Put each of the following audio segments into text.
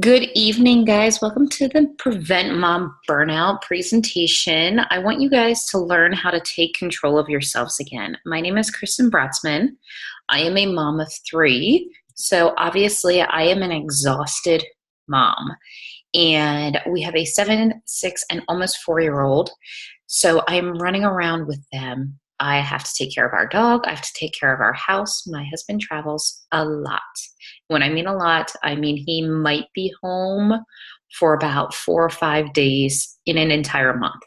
Good evening, guys. Welcome to the Prevent Mom Burnout presentation. I want you guys to learn how to take control of yourselves again. My name is Kristen Bratzman. I am a mom of three, so obviously I am an exhausted mom. And we have a 7, 6, and almost 4-year-old. So I'm running around with them. I have to take care of our dog. I have to take care of our house. My husband travels a lot. When I mean a lot, I mean he might be home for about 4 or 5 days in an entire month.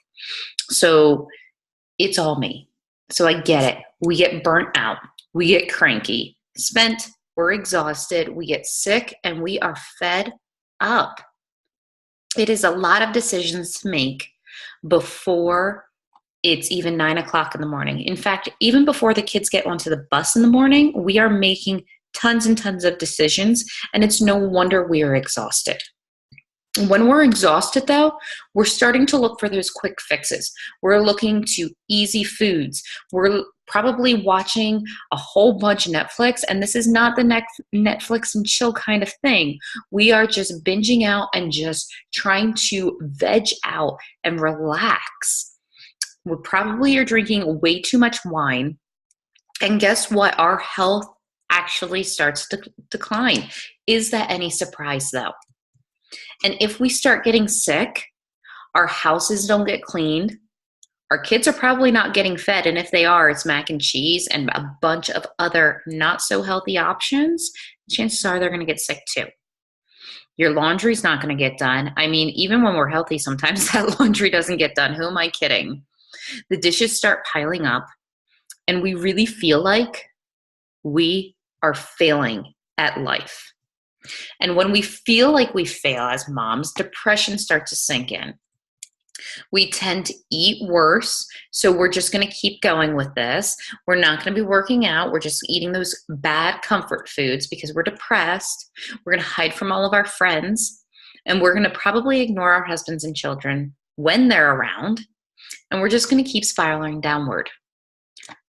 So it's all me. So I get it. We get burnt out. We get cranky, spent, we're exhausted, we get sick, and we are fed up. It is a lot of decisions to make before it's even 9 o'clock in the morning. In fact, even before the kids get onto the bus in the morning, we are making tons and tons of decisions, and it's no wonder we are exhausted. When we're exhausted, though, we're starting to look for those quick fixes. We're looking to easy foods. We're probably watching a whole bunch of Netflix, and this is not the Netflix and chill kind of thing. We are just binging out and just trying to veg out and relax. We probably are drinking way too much wine, and guess what? Our health actually starts to decline. Is that any surprise, though? And if we start getting sick, our houses don't get cleaned, our kids are probably not getting fed, and if they are, it's mac and cheese and a bunch of other not so healthy options. Chances are they're going to get sick too. Your laundry's not going to get done. I mean, even when we're healthy, sometimes that laundry doesn't get done. Who am I kidding? The dishes start piling up, and we really feel like we are failing at life. And when we feel like we fail as moms, depression starts to sink in. We tend to eat worse, so we're just going to keep going with this. We're not going to be working out. We're just eating those bad comfort foods because we're depressed. We're going to hide from all of our friends, and we're going to probably ignore our husbands and children when they're around, and we're just going to keep spiraling downward.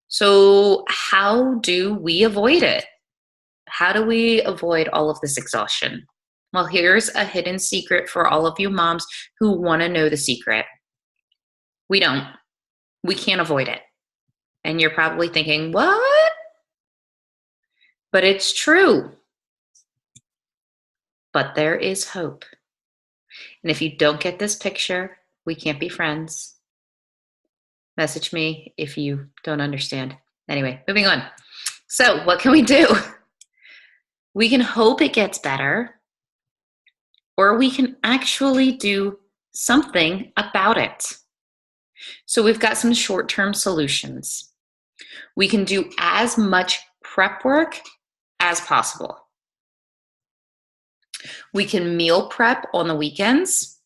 So how do we avoid it? How do we avoid all of this exhaustion? Well, here's a hidden secret for all of you moms who want to know the secret. We don't. We can't avoid it. And you're probably thinking, what? But it's true. But there is hope. And if you don't get this picture, we can't be friends. Message me if you don't understand. Anyway, moving on. So what can we do? We can hope it gets better, or we can actually do something about it. So we've got some short-term solutions. We can do as much prep work as possible. We can meal prep on the weekends,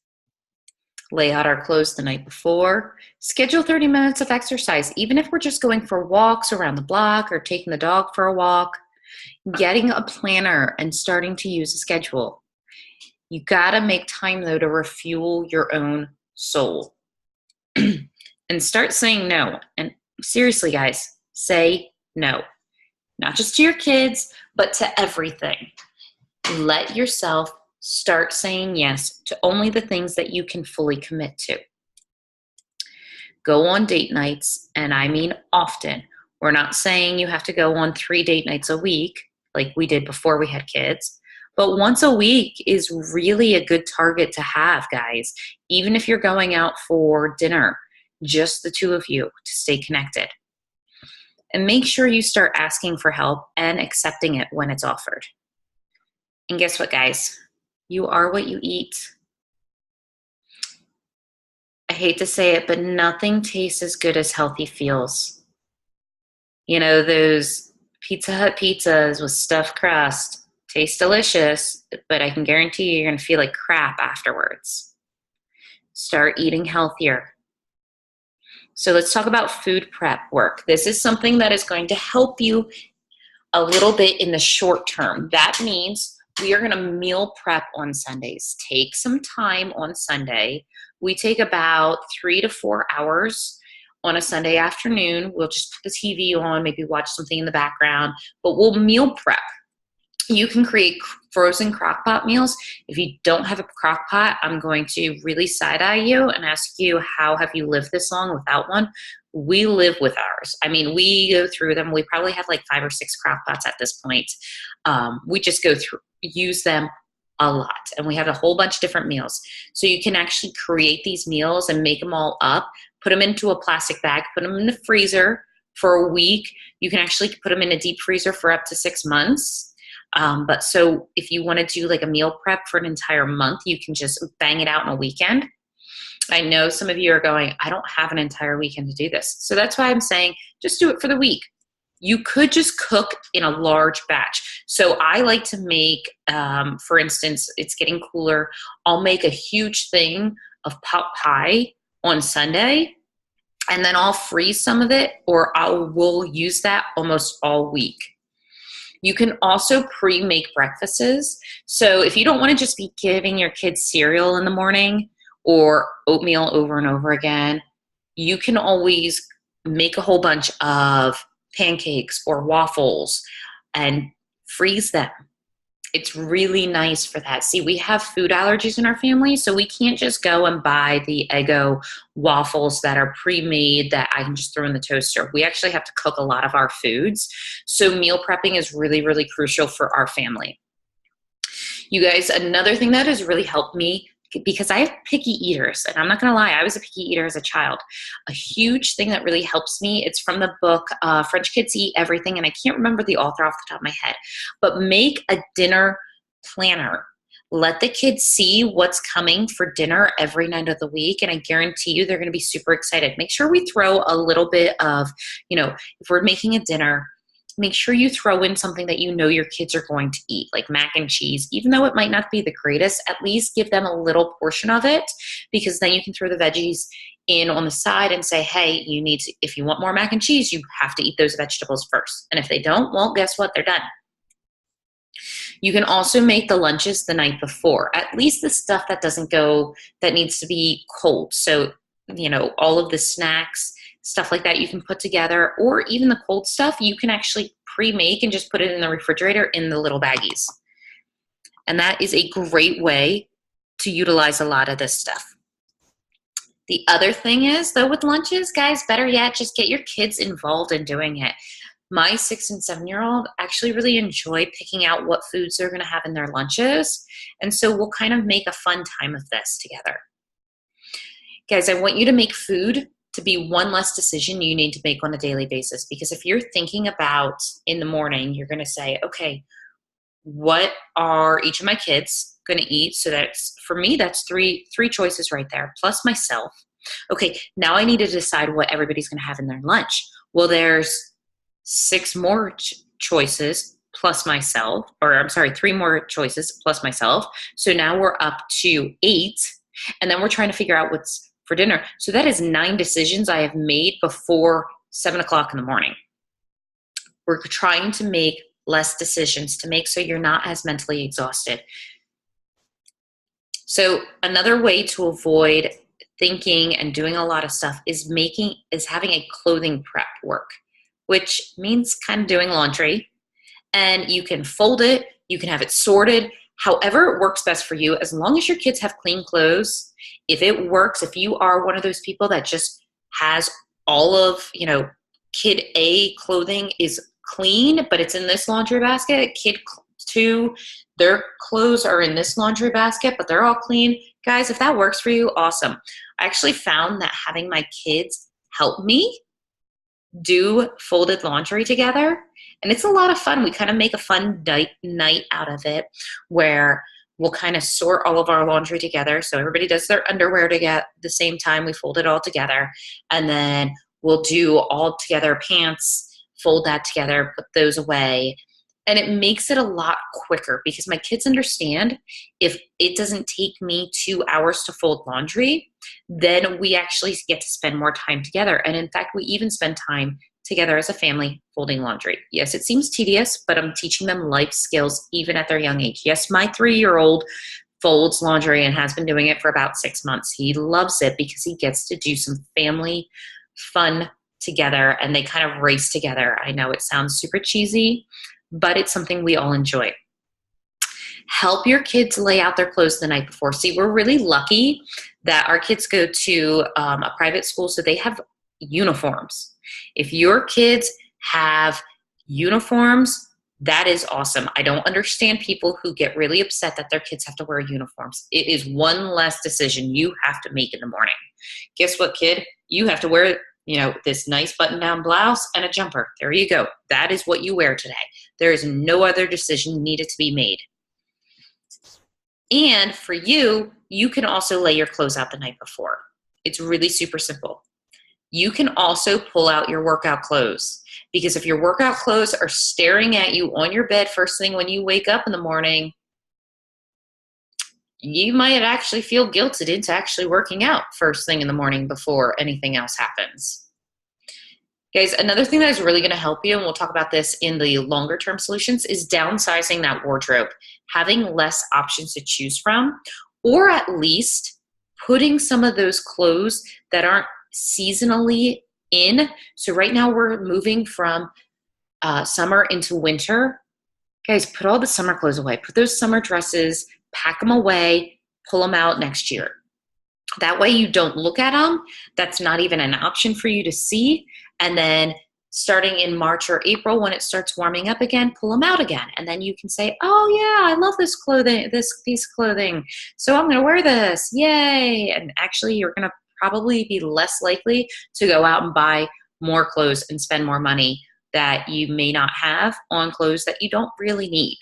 lay out our clothes the night before, schedule 30 minutes of exercise, even if we're just going for walks around the block or taking the dog for a walk. Getting a planner and starting to use a schedule. You gotta make time, though, to refuel your own soul. And start saying no. And seriously, guys, say no. Not just to your kids, but to everything. Let yourself start saying yes to only the things that you can fully commit to. Go on date nights, and I mean often. We're not saying you have to go on 3 date nights a week like we did before we had kids, but once a week is really a good target to have, guys. Even if you're going out for dinner, just the two of you to stay connected. And make sure you start asking for help and accepting it when it's offered. And guess what, guys? You are what you eat. I hate to say it, but nothing tastes as good as healthy feels. You know, those Pizza Hut pizzas with stuffed crust taste delicious, but I can guarantee you're going to feel like crap afterwards. Start eating healthier. So let's talk about food prep work. This is something that is going to help you a little bit in the short term. That means we are going to meal prep on Sundays. Take some time on Sunday. We take about 3 to 4 hours on a Sunday afternoon. We'll just put the TV on, maybe watch something in the background, but we'll meal prep. You can create frozen crock pot meals. If you don't have a crock pot, I'm going to really side eye you and ask you, how have you lived this long without one? We live with ours. I mean, we go through them. We probably have like 5 or 6 crock pots at this point. We just go through, use them a lot, and we have a whole bunch of different meals. So you can actually create these meals and make them all up, put them into a plastic bag, put them in the freezer for a week. You can actually put them in a deep freezer for up to 6 months. But so if you want to do like a meal prep for an entire month, you can just bang it out in a weekend. I know some of you are going, I don't have an entire weekend to do this. So that's why I'm saying just do it for the week. You could just cook in a large batch. So I like to make, for instance, it's getting cooler. I'll make a huge thing of pot pie on Sunday, and then I'll freeze some of it, or we'll use that almost all week. You can also pre-make breakfasts. So if you don't want to just be giving your kids cereal in the morning or oatmeal over and over again, you can always make a whole bunch of pancakes or waffles and freeze them. It's really nice for that. See, we have food allergies in our family, so we can't just go and buy the Eggo waffles that are pre-made that I can just throw in the toaster. We actually have to cook a lot of our foods. So meal prepping is really, really crucial for our family. You guys, another thing that has really helped me, because I have picky eaters, and I'm not going to lie, I was a picky eater as a child. A huge thing that really helps me, it's from the book French Kids Eat Everything, and I can't remember the author off the top of my head, but make a dinner planner. Let the kids see what's coming for dinner every night of the week, and I guarantee you they're going to be super excited. Make sure we throw a little bit of, if we're making a dinner, make sure you throw in something that you know your kids are going to eat, like mac and cheese. Even though it might not be the greatest, at least give them a little portion of it, because then you can throw the veggies in on the side and say, hey, if you want more mac and cheese, you have to eat those vegetables first. And if they don't, well, guess what? They're done. You can also make the lunches the night before, at least the stuff that needs to be cold. So, all of the snacks, stuff like that you can put together, or even the cold stuff you can actually pre-make and just put it in the refrigerator in the little baggies. And that is a great way to utilize a lot of this stuff. The other thing is, though, with lunches, guys, better yet, just get your kids involved in doing it. My 6 and 7-year-old actually really enjoy picking out what foods they're going to have in their lunches. And so we'll kind of make a fun time of this together. Guys, I want you to make food to be one less decision you need to make on a daily basis. Because if you're thinking about in the morning, you're going to say, okay, what are each of my kids going to eat? So for me, that's three choices right there, plus myself. Okay, now I need to decide what everybody's going to have in their lunch. Well, there's 6 more choices plus myself, or I'm sorry, 3 more choices plus myself. So now we're up to 8, and then we're trying to figure out what's for dinner. So that is 9 decisions I have made before 7 o'clock in the morning. We're trying to make less decisions to make so you're not as mentally exhausted. So another way to avoid thinking and doing a lot of stuff is having a clothing prep work, which means kind of doing laundry. And you can fold it, you can have it sorted, however it works best for you, as long as your kids have clean clothes. If it works, if you are one of those people that just has all of, kid A clothing is clean, but it's in this laundry basket, kid 2, their clothes are in this laundry basket, but they're all clean. Guys, if that works for you, awesome. I actually found that having my kids help me do folded laundry together, and it's a lot of fun. We kind of make a fun night out of it, where we'll kind of sort all of our laundry together. So everybody does their underwear together at the same time. We fold it all together, and then we'll do all together pants, fold that together, put those away. And it makes it a lot quicker, because my kids understand if it doesn't take me 2 hours to fold laundry, then we actually get to spend more time together. And in fact, we even spend time together as a family folding laundry. Yes, it seems tedious, but I'm teaching them life skills even at their young age. Yes, my 3-year-old folds laundry and has been doing it for about 6 months. He loves it because he gets to do some family fun together, and they kind of race together. I know it sounds super cheesy, but it's something we all enjoy. Help your kids lay out their clothes the night before. See, we're really lucky that our kids go to a private school, so they have uniforms. If your kids have uniforms, that is awesome. I don't understand people who get really upset that their kids have to wear uniforms. It is one less decision you have to make in the morning. Guess what, kid? You have to wear, this nice button-down blouse and a jumper. There you go. That is what you wear today. There is no other decision needed to be made. And for you, you can also lay your clothes out the night before. It's really super simple. You can also pull out your workout clothes, because if your workout clothes are staring at you on your bed first thing when you wake up in the morning, you might actually feel guilted into actually working out first thing in the morning before anything else happens. Guys, another thing that is really going to help you, and we'll talk about this in the longer term solutions, is downsizing that wardrobe, having less options to choose from, or at least putting some of those clothes that aren't seasonally in. So right now we're moving from summer into winter. Guys, put all the summer clothes away. Put those summer dresses, pack them away, pull them out next year. That way you don't look at them. That's not even an option for you to see. And then starting in March or April, when it starts warming up again, pull them out again. And then you can say, oh yeah, I love this clothing, this piece of clothing. So I'm going to wear this. Yay. And actually you're going to probably be less likely to go out and buy more clothes and spend more money that you may not have on clothes that you don't really need.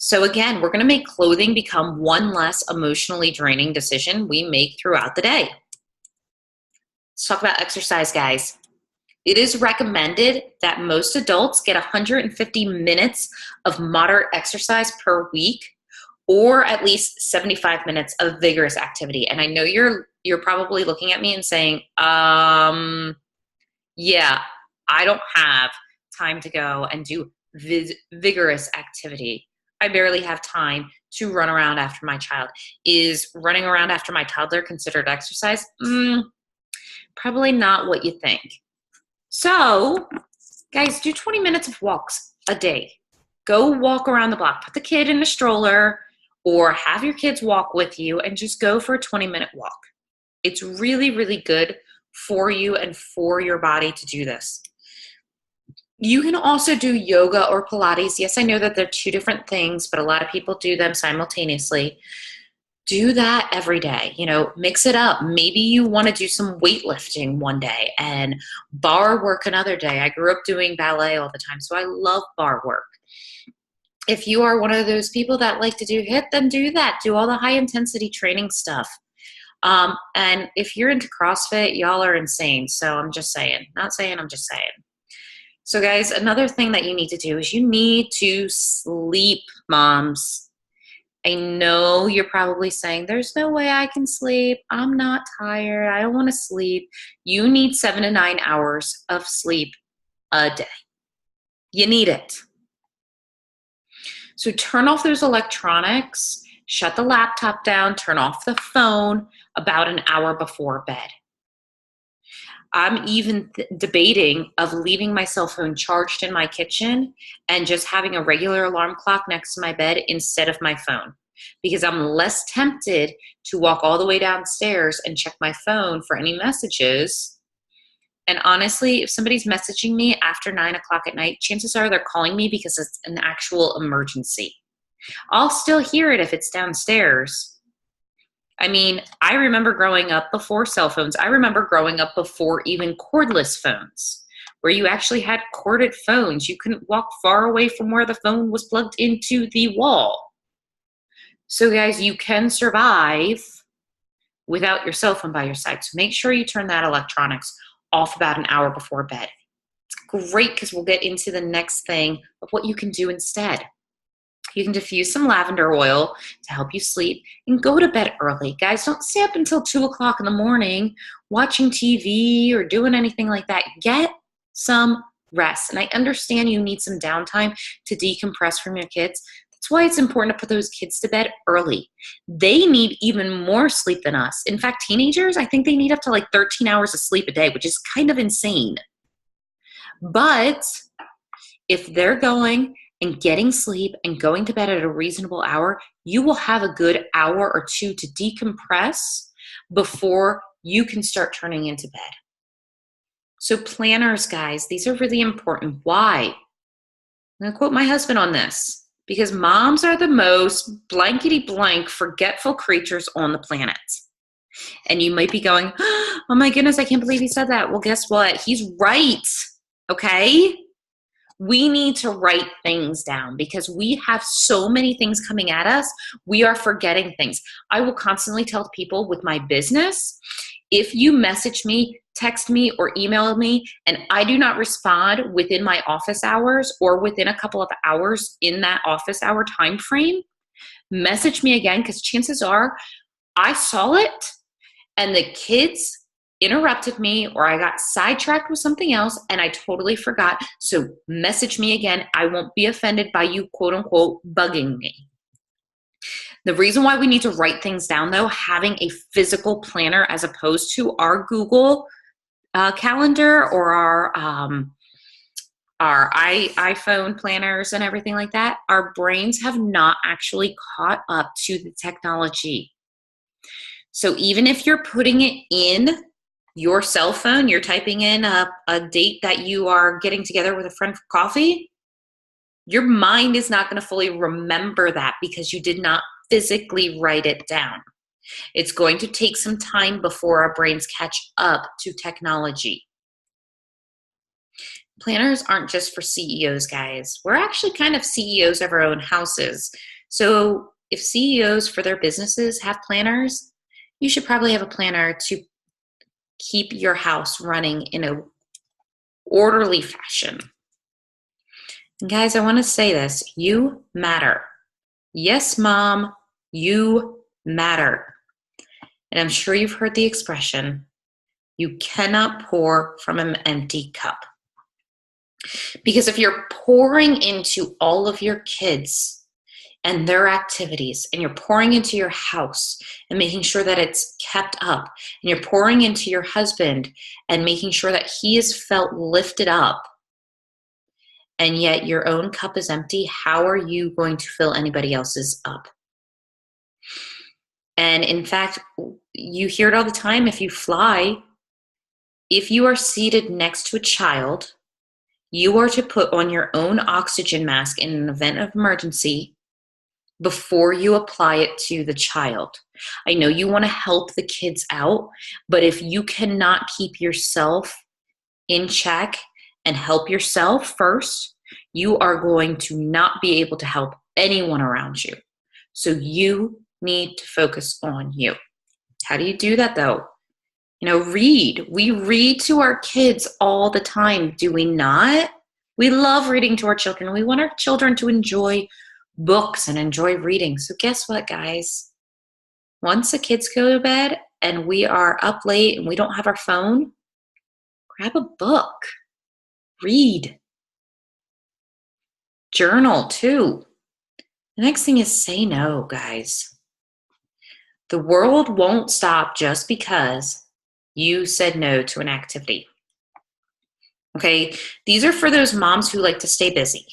So again, we're going to make clothing become one less emotionally draining decision we make throughout the day. Let's talk about exercise, guys. It is recommended that most adults get 150 minutes of moderate exercise per week, or at least 75 minutes of vigorous activity. And I know you're probably looking at me and saying, yeah, I don't have time to go and do vigorous activity. I barely have time to run around after my child. Is running around after my toddler considered exercise? Probably not what you think. So, guys, do 20 minutes of walks a day. Go walk around the block. Put the kid in a stroller or have your kids walk with you and just go for a 20-minute walk. It's really, really good for you and for your body to do this. You can also do yoga or Pilates. Yes, I know that they're two different things, but a lot of people do them simultaneously. Do that every day. Mix it up. Maybe you want to do some weightlifting one day and bar work another day. I grew up doing ballet all the time, so I love bar work. If you are one of those people that like to do HIIT, then do that. Do all the high intensity training stuff. And if you're into CrossFit, y'all are insane. So I'm just saying. Not saying, I'm just saying. So guys, another thing that you need to do is you need to sleep, moms. I know you're probably saying, there's no way I can sleep. I'm not tired. I don't want to sleep. You need 7 to 9 hours of sleep a day. You need it. So turn off those electronics, shut the laptop down, turn off the phone about an hour before bed. I'm even debating of leaving my cell phone charged in my kitchen and just having a regular alarm clock next to my bed instead of my phone, because I'm less tempted to walk all the way downstairs and check my phone for any messages. And honestly, if somebody's messaging me after 9 o'clock at night, chances are they're calling me because it's an actual emergency. I'll still hear it if it's downstairs. I mean, I remember growing up before cell phones. I remember growing up before even cordless phones, where you actually had corded phones. You couldn't walk far away from where the phone was plugged into the wall. So guys, you can survive without your cell phone by your side. So make sure you turn that electronics off about an hour before bed. It's great because we'll get into the next thing of what you can do instead. You can diffuse some lavender oil to help you sleep and go to bed early. Guys, don't stay up until 2 o'clock in the morning watching TV or doing anything like that. Get some rest. And I understand you need some downtime to decompress from your kids. That's why it's important to put those kids to bed early. They need even more sleep than us. In fact, teenagers, I think they need up to like 13 hours of sleep a day, which is kind of insane. But if they're going and getting sleep and going to bed at a reasonable hour, you will have a good hour or two to decompress before you can start turning into bed. So planners, guys, these are really important. Why? I'm going to quote my husband on this. Because moms are the most blankety blank forgetful creatures on the planet. And you might be going, oh my goodness, I can't believe he said that. Well, guess what? He's right. Okay? We need to write things down because we have so many things coming at us. We are forgetting things. I will constantly tell people with my business, if you message me, text me, or email me, and I do not respond within my office hours or within a couple of hours in that office hour time frame, message me again, because chances are I saw it and the kids interrupted me, or I got sidetracked with something else and I totally forgot. So message me again. I won't be offended by you, quote unquote, bugging me. The reason why we need to write things down, though, having a physical planner as opposed to our Google calendar or our iPhone planners and everything like that, our brains have not actually caught up to the technology. So even if you're putting it in your cell phone, you're typing in a date that you are getting together with a friend for coffee, your mind is not going to fully remember that because you did not physically write it down. It's going to take some time before our brains catch up to technology. Planners aren't just for CEOs, guys. We're actually kind of CEOs of our own houses. So if CEOs for their businesses have planners, you should probably have a planner to keep your house running in an orderly fashion. And guys, I want to say this. You matter. Yes, Mom, you matter. And I'm sure you've heard the expression, you cannot pour from an empty cup. Because if you're pouring into all of your kids and their activities, and you're pouring into your house and making sure that it's kept up, and you're pouring into your husband and making sure that he is felt lifted up, and yet your own cup is empty, how are you going to fill anybody else's up? And in fact, you hear it all the time if you fly. If you are seated next to a child, you are to put on your own oxygen mask in an event of emergency before you apply it to the child. I know you want to help the kids out, but if you cannot keep yourself in check and help yourself first, you are going to not be able to help anyone around you. So you need to focus on you. How do you do that though? Read. We read to our kids all the time, do we not? We love reading to our children. We want our children to enjoy books and enjoy reading. So guess what, guys? Once the kids go to bed and we are up late and we don't have our phone, grab a book. Read. Journal too. The next thing is say no, guys. The world won't stop just because you said no to an activity. Okay, these are for those moms who like to stay busy.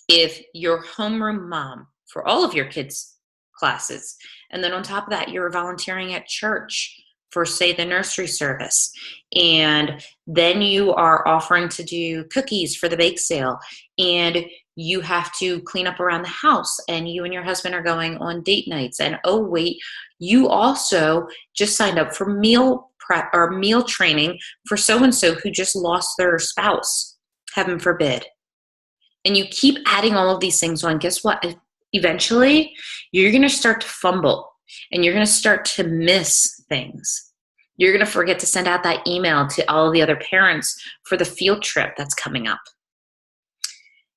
If you're homeroom mom for all of your kids' classes, and then on top of that, you're volunteering at church for, say, the nursery service, and then you are offering to do cookies for the bake sale, and you have to clean up around the house, and you and your husband are going on date nights, and oh wait, you also just signed up for meal prep or meal training for so-and-so who just lost their spouse, heaven forbid. And you keep adding all of these things on. Guess what? Eventually, you're going to start to fumble and you're going to start to miss things. You're going to forget to send out that email to all the other parents for the field trip that's coming up.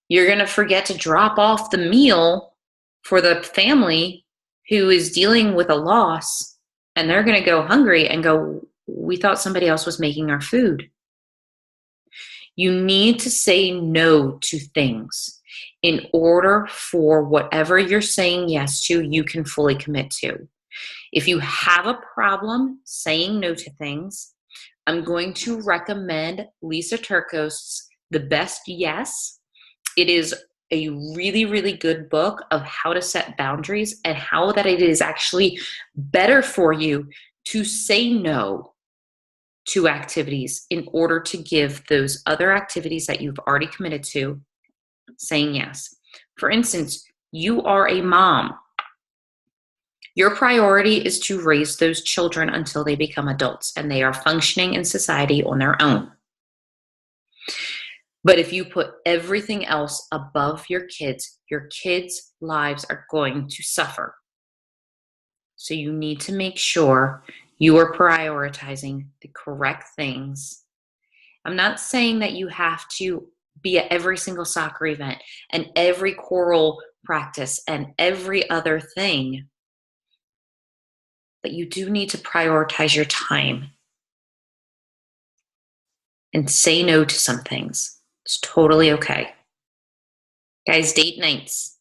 You're going to forget to drop off the meal for the family who is dealing with a loss, and they're going to go hungry and go, we thought somebody else was making our food. You need to say no to things in order for whatever you're saying yes to, you can fully commit to. If you have a problem saying no to things, I'm going to recommend Lisa Turco's The Best Yes. It is a really, really good book of how to set boundaries and how that it is actually better for you to say no to activities in order to give those other activities that you've already committed to saying yes. For instance, you are a mom. Your priority is to raise those children until they become adults and they are functioning in society on their own. But if you put everything else above your kids' lives are going to suffer. So you need to make sure you are prioritizing the correct things. I'm not saying that you have to be at every single soccer event and every choral practice and every other thing, but you do need to prioritize your time and say no to some things. It's totally okay. Guys, date nights.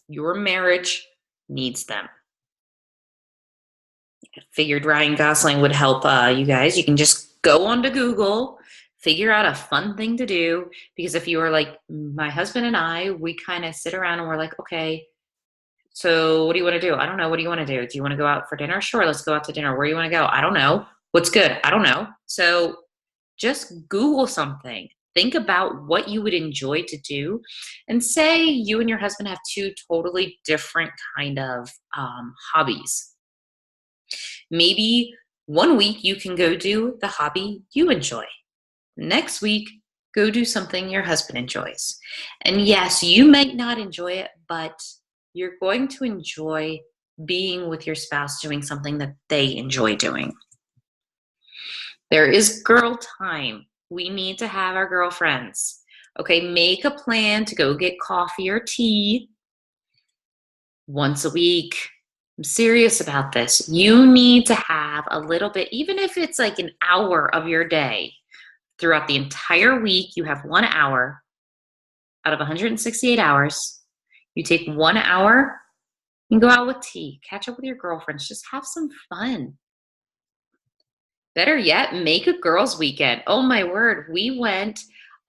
Your marriage needs them. I figured Ryan Gosling would help you guys. You can just go onto Google, figure out a fun thing to do. Because if you are like my husband and I, we kind of sit around and we're like, okay, so what do you want to do? I don't know. What do you want to do? Do you want to go out for dinner? Sure, let's go out to dinner. Where do you want to go? I don't know. What's good? I don't know. So just Google something. Think about what you would enjoy to do. And say you and your husband have two totally different kind of hobbies. Maybe one week you can go do the hobby you enjoy. Next week, go do something your husband enjoys. And yes, you might not enjoy it, but you're going to enjoy being with your spouse doing something that they enjoy doing. There is girl time. We need to have our girlfriends. Okay, make a plan to go get coffee or tea once a week. I'm serious about this. You need to have a little bit, even if it's like an hour of your day. Throughout the entire week, you have 1 hour out of 168 hours. You take 1 hour and go out with tea, catch up with your girlfriends, just have some fun. Better yet, make a girls' weekend. Oh my word, we went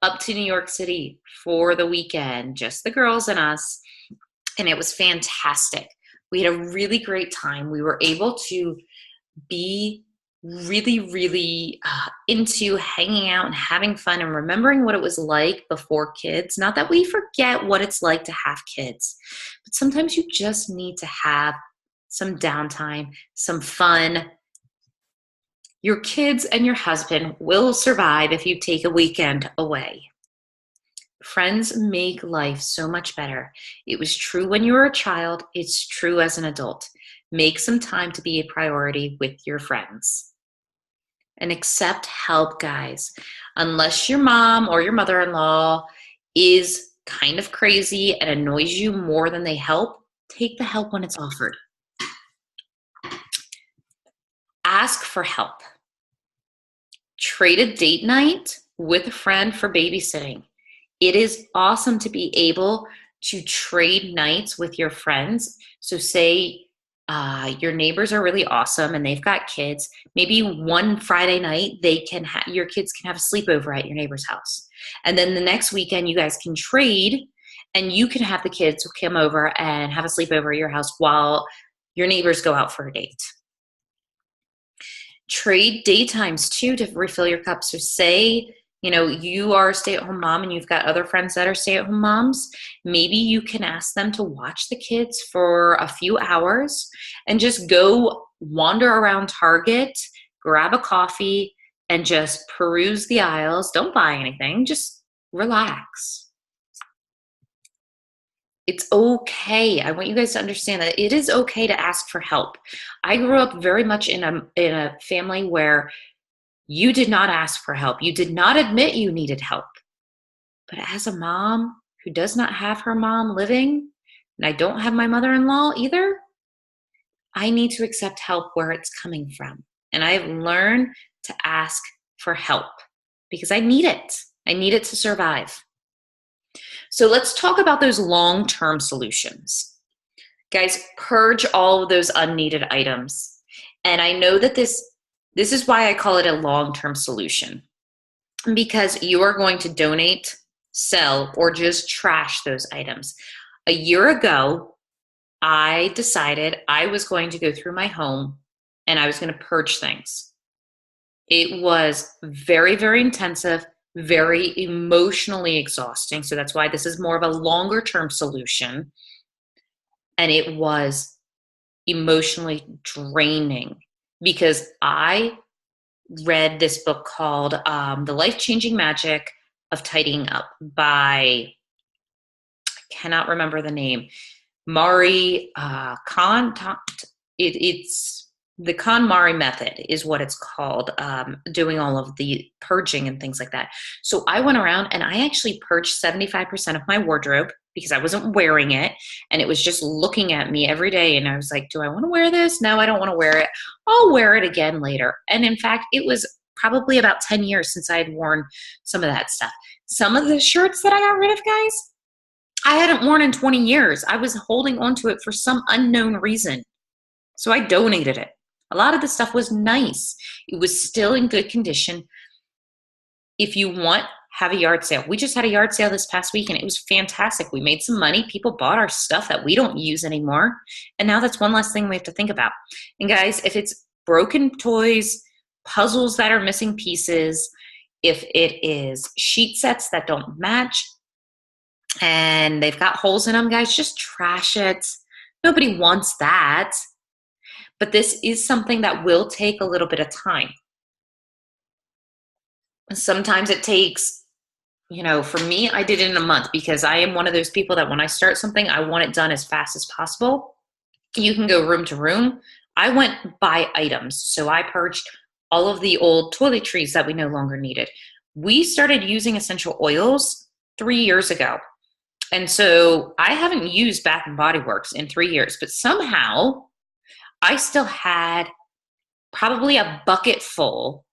up to New York City for the weekend, just the girls and us, and it was fantastic. We had a really great time. We were able to be really, really into hanging out and having fun and remembering what it was like before kids. Not that we forget what it's like to have kids, but sometimes you just need to have some downtime, some fun. Your kids and your husband will survive if you take a weekend away. Friends make life so much better. It was true when you were a child. It's true as an adult. Make some time to be a priority with your friends. And accept help, guys. Unless your mom or your mother-in-law is kind of crazy and annoys you more than they help, take the help when it's offered. Ask for help. Trade a date night with a friend for babysitting. It is awesome to be able to trade nights with your friends. So say your neighbors are really awesome and they've got kids. Maybe one Friday night your kids can have a sleepover at your neighbor's house. And then the next weekend you guys can trade and you can have the kids come over and have a sleepover at your house while your neighbors go out for a date. Trade daytimes too to refill your cup. So say you are a stay-at-home mom and you've got other friends that are stay-at-home moms. Maybe you can ask them to watch the kids for a few hours and just go wander around Target, grab a coffee, and just peruse the aisles. Don't buy anything. Just relax. It's okay. I want you guys to understand that it is okay to ask for help. I grew up very much in a family where you did not ask for help. You did not admit you needed help. But as a mom who does not have her mom living, and I don't have my mother-in-law either, I need to accept help where it's coming from. And I've learned to ask for help because I need it. I need it to survive. So let's talk about those long-term solutions. Guys, purge all of those unneeded items. And I know that this is why I call it a long-term solution, because you are going to donate sell, or just trash those items. A year ago, I decided I was going to go through my home and I was going to purge things. It was very, very intensive, very emotionally exhausting. So that's why this is more of a longer term solution. And it was emotionally draining because I read this book called The Life-Changing Magic of Tidying Up by, I cannot remember the name, Mari Khan. It's the KonMari method is what it's called, doing all of the purging and things like that. So I went around and I actually purged 75% of my wardrobe because I wasn't wearing it. And it was just looking at me every day. And I was like, do I want to wear this? No, I don't want to wear it. I'll wear it again later. And in fact, it was probably about 10 years since I had worn some of that stuff. Some of the shirts that I got rid of, guys, I hadn't worn in 20 years. I was holding onto it for some unknown reason. So I donated it. A lot of the stuff was nice. It was still in good condition. If you want, have a yard sale. We just had a yard sale this past week and it was fantastic. We made some money. People bought our stuff that we don't use anymore. And now that's one less thing we have to think about. And guys, if it's broken toys, puzzles that are missing pieces, if it is sheet sets that don't match and they've got holes in them, guys, just trash it. Nobody wants that. But this is something that will take a little bit of time. Sometimes it takes, for me, I did it in a month because I am one of those people that when I start something, I want it done as fast as possible. You can go room to room. I went by items. So I purged all of the old toiletries that we no longer needed. We started using essential oils 3 years ago. And so I haven't used Bath and Body Works in 3 years, but somehow I still had probably a bucket full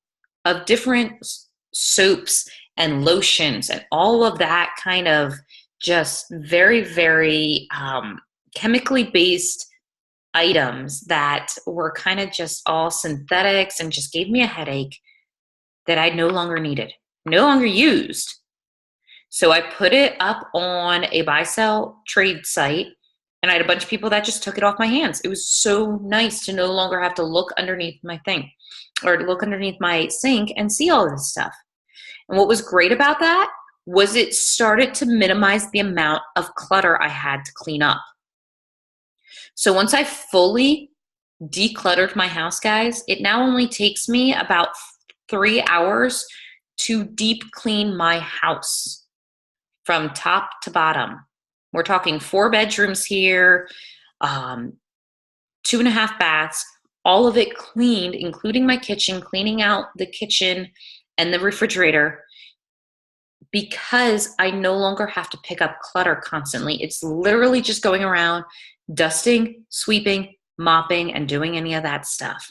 of different soaps and lotions and all of that kind of just very, very chemically based items that were kind of just all synthetics and just gave me a headache that I no longer needed, no longer used. So I put it up on a buy sell trade site. And I had a bunch of people that just took it off my hands. It was so nice to no longer have to look underneath my thing or look underneath my sink and see all of this stuff. And what was great about that was it started to minimize the amount of clutter I had to clean up. So once I fully decluttered my house, guys, it now only takes me about 3 hours to deep clean my house from top to bottom. We're talking 4 bedrooms here, 2.5 baths, all of it cleaned, including my kitchen, cleaning out the kitchen and the refrigerator because I no longer have to pick up clutter constantly. It's literally just going around, dusting, sweeping, mopping, and doing any of that stuff.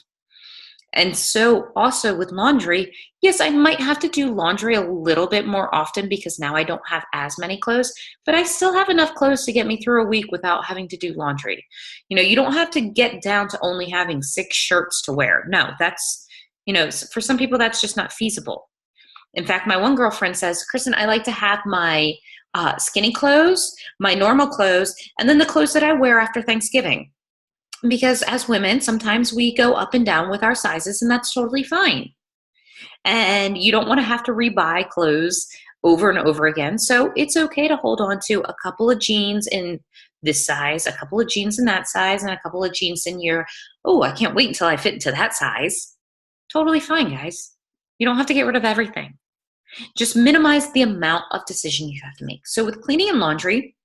And so also with laundry, yes, I might have to do laundry a little bit more often because now I don't have as many clothes, but I still have enough clothes to get me through a week without having to do laundry. You don't have to get down to only having 6 shirts to wear. No, that's, for some people, that's just not feasible. In fact, my one girlfriend says, Kristen, I like to have my skinny clothes, my normal clothes, and then the clothes that I wear after Thanksgiving. Because as women, sometimes we go up and down with our sizes, and that's totally fine. And you don't want to have to rebuy clothes over and over again. So it's okay to hold on to a couple of jeans in this size, a couple of jeans in that size, and a couple of jeans in I can't wait until I fit into that size. Totally fine, guys. You don't have to get rid of everything. Just minimize the amount of decision you have to make. So with cleaning and laundry,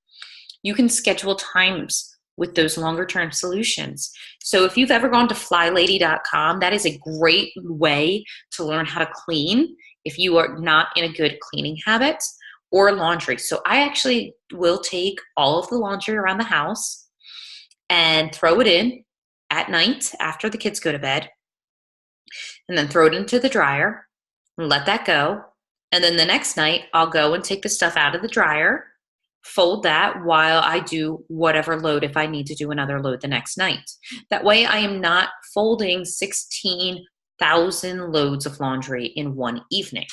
you can schedule times with those longer term solutions. So if you've ever gone to flylady.com, that is a great way to learn how to clean if you are not in a good cleaning habit, or laundry. So I actually will take all of the laundry around the house and throw it in at night after the kids go to bed, and then throw it into the dryer and let that go. And then the next night I'll go and take the stuff out of the dryer, fold that while I do whatever load if I need to do another load the next night. That way I am not folding 16,000 loads of laundry in one evening.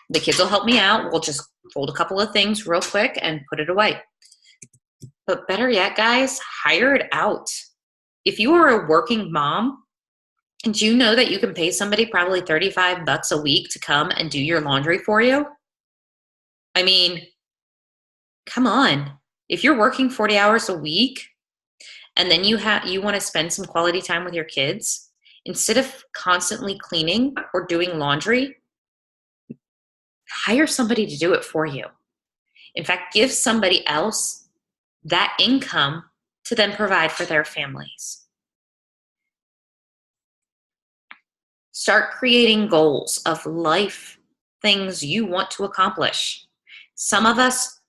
The kids will help me out. We'll just fold a couple of things real quick and put it away. But better yet, guys, hire it out. If you are a working mom, and you know that you can pay somebody probably $35 a week to come and do your laundry for you? I mean, come on. If you're working 40 hours a week and then you want to spend some quality time with your kids, instead of constantly cleaning or doing laundry, hire somebody to do it for you. In fact, give somebody else that income to then provide for their families. Start creating goals of life, things you want to accomplish. Some of us,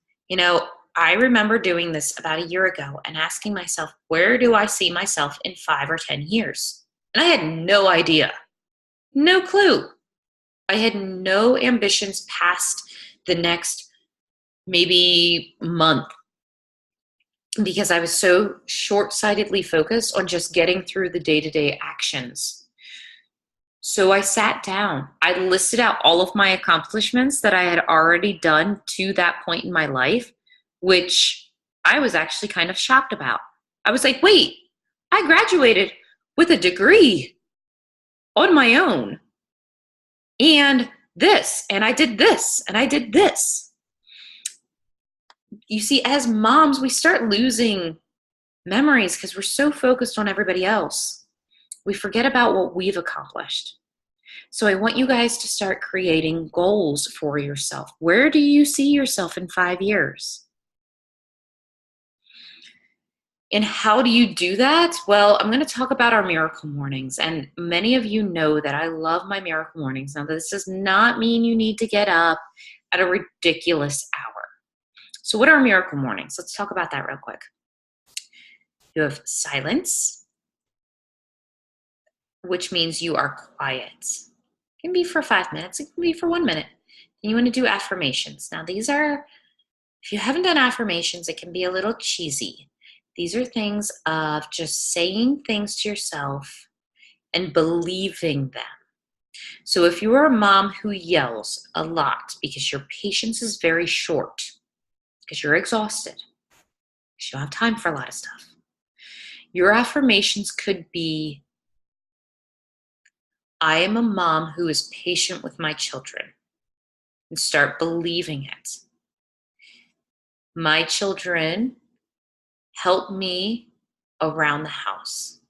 I remember doing this about a year ago and asking myself, where do I see myself in 5 or 10 years? And I had no idea, no clue. I had no ambitions past the next maybe month because I was so short-sightedly focused on just getting through the day-to-day actions. So I sat down. I listed out all of my accomplishments that I had already done to that point in my life, which I was actually kind of shocked about. I was like, wait, I graduated with a degree on my own. And this, and I did this, and I did this. You see, as moms, we start losing memories because we're so focused on everybody else. We forget about what we've accomplished. So I want you guys to start creating goals for yourself. Where do you see yourself in 5 years? And how do you do that? Well, I'm going to talk about our miracle mornings. And many of you know that I love my miracle mornings. Now, this does not mean you need to get up at a ridiculous hour. So what are miracle mornings? Let's talk about that real quick. You have silence, which means you are quiet. It can be for 5 minutes. It can be for 1 minute. And you want to do affirmations. Now, these are, if you haven't done affirmations, it can be a little cheesy. These are things of just saying things to yourself and believing them. So if you are a mom who yells a lot because your patience is very short, because you're exhausted, because you don't have time for a lot of stuff, your affirmations could be, I am a mom who is patient with my children, and start believing it. My children help me around the house.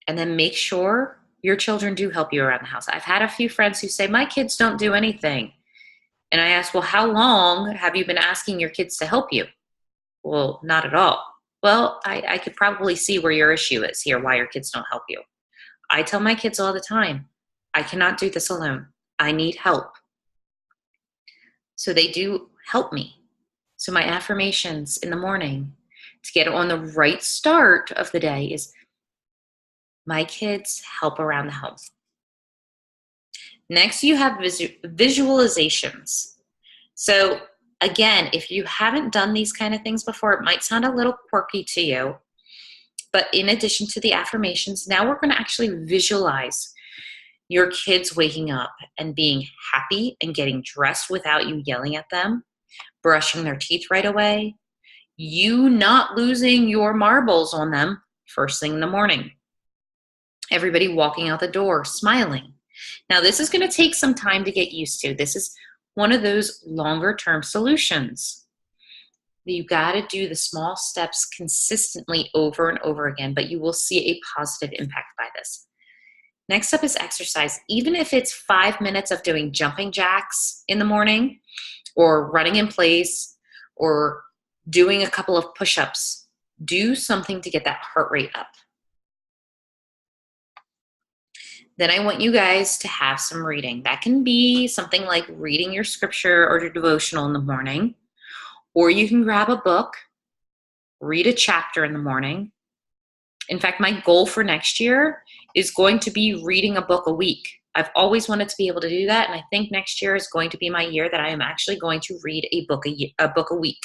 And then make sure your children do help you around the house. I've had a few friends who say, my kids don't do anything. And I ask, well, how long have you been asking your kids to help you? Well, not at all. Well, I could probably see where your issue is here, why your kids don't help you. I tell my kids all the time, I cannot do this alone. I need help. So they do help me. So my affirmations in the morning to get on the right start of the day is, my kids help around the home. Next, you have visualizations. So again, if you haven't done these kind of things before, it might sound a little quirky to you. But in addition to the affirmations, now we're going to actually visualize your kids waking up and being happy and getting dressed without you yelling at them, brushing their teeth right away, you not losing your marbles on them first thing in the morning. Everybody walking out the door, smiling. Now, this is going to take some time to get used to. This is one of those longer-term solutions. You got to do the small steps consistently over and over again, but you will see a positive impact by this. Next up is exercise. Even if it's 5 minutes of doing jumping jacks in the morning, or running in place, or doing a couple of push-ups, do something to get that heart rate up. Then I want you guys to have some reading. That can be something like reading your scripture or your devotional in the morning, or you can grab a book, read a chapter in the morning. In fact, my goal for next year is going to be reading a book a week. I've always wanted to be able to do that, and I think next year is going to be my year that I am actually going to read a book a week.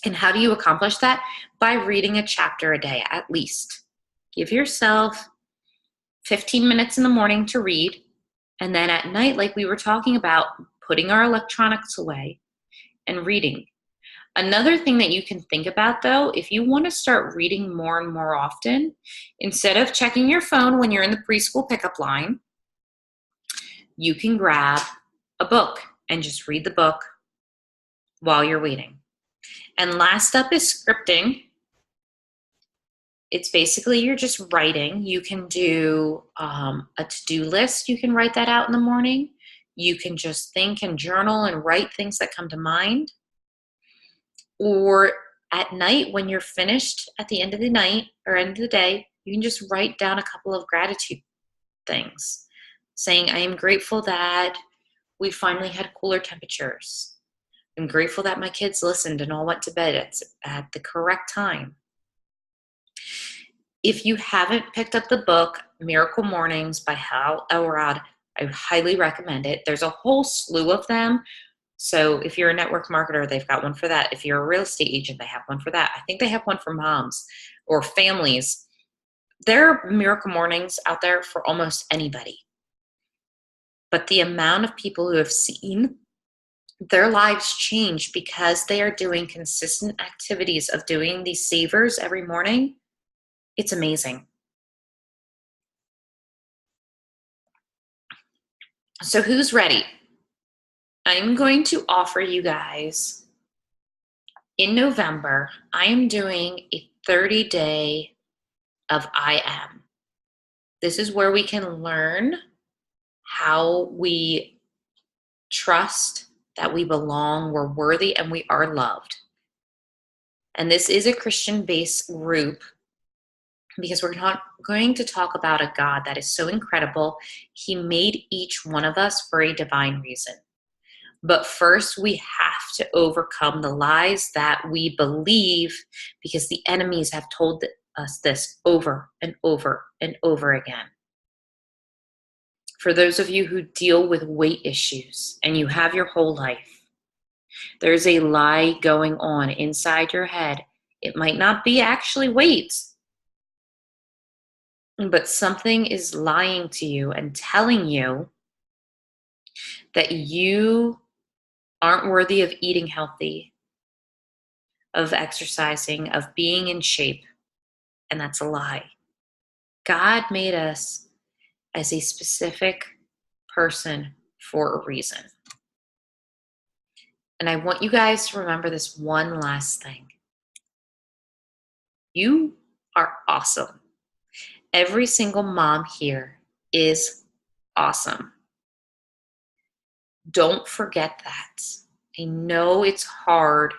And how do you accomplish that? By reading a chapter a day, at least. Give yourself 15 minutes in the morning to read, And then at night, like we were talking about, putting our electronics away and reading. Another thing that you can think about, though, if you want to start reading more and more often, instead of checking your phone when you're in the preschool pickup line, you can grab a book and just read the book while you're waiting. And last up is scripting. It's basically you're just writing. You can do a to-do list. You can write that out in the morning. You can just think and journal and write things that come to mind. Or at night, when you're finished at the end of the night or end of the day, you can just write down a couple of gratitude things, saying, I am grateful that we finally had cooler temperatures. I'm grateful that my kids listened and all went to bed at the correct time. If you haven't picked up the book, Miracle Mornings by Hal Elrod, I highly recommend it. There's a whole slew of them. So if you're a network marketer, they've got one for that. If you're a real estate agent, they have one for that. I think they have one for moms or families. There are Miracle Mornings out there for almost anybody. But the amount of people who have seen their lives change because they are doing consistent activities of doing these savers every morning, it's amazing. So who's ready? I'm going to offer you guys, in November, I am doing a 30-day of I am. This is where we can learn how we trust that we belong, we're worthy, and we are loved. And this is a Christian-based group because we're not going to talk about a God that is so incredible. He made each one of us for a divine reason. But first, we have to overcome the lies that we believe because the enemies have told us this over and over and over again. For those of you who deal with weight issues and you have your whole life, there's a lie going on inside your head. It might not be actually weight, but something is lying to you and telling you that you aren't worthy of eating healthy, of exercising, of being in shape. And that's a lie. God made us as a specific person for a reason. And I want you guys to remember this one last thing. You are awesome. Every single mom here is awesome. Don't forget that. I know it's hard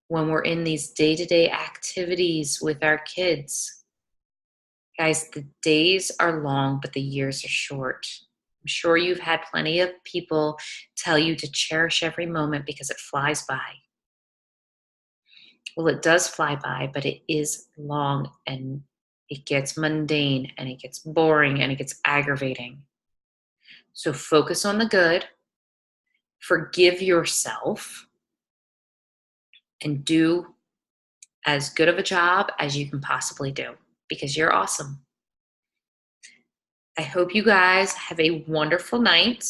when we're in these day-to-day activities with our kids. Guys, the days are long, but the years are short. I'm sure you've had plenty of people tell you to cherish every moment because it flies by. Well, it does fly by, but it is long and it gets mundane and it gets boring and it gets aggravating. So focus on the good, forgive yourself, and do as good of a job as you can possibly do because you're awesome. I hope you guys have a wonderful night.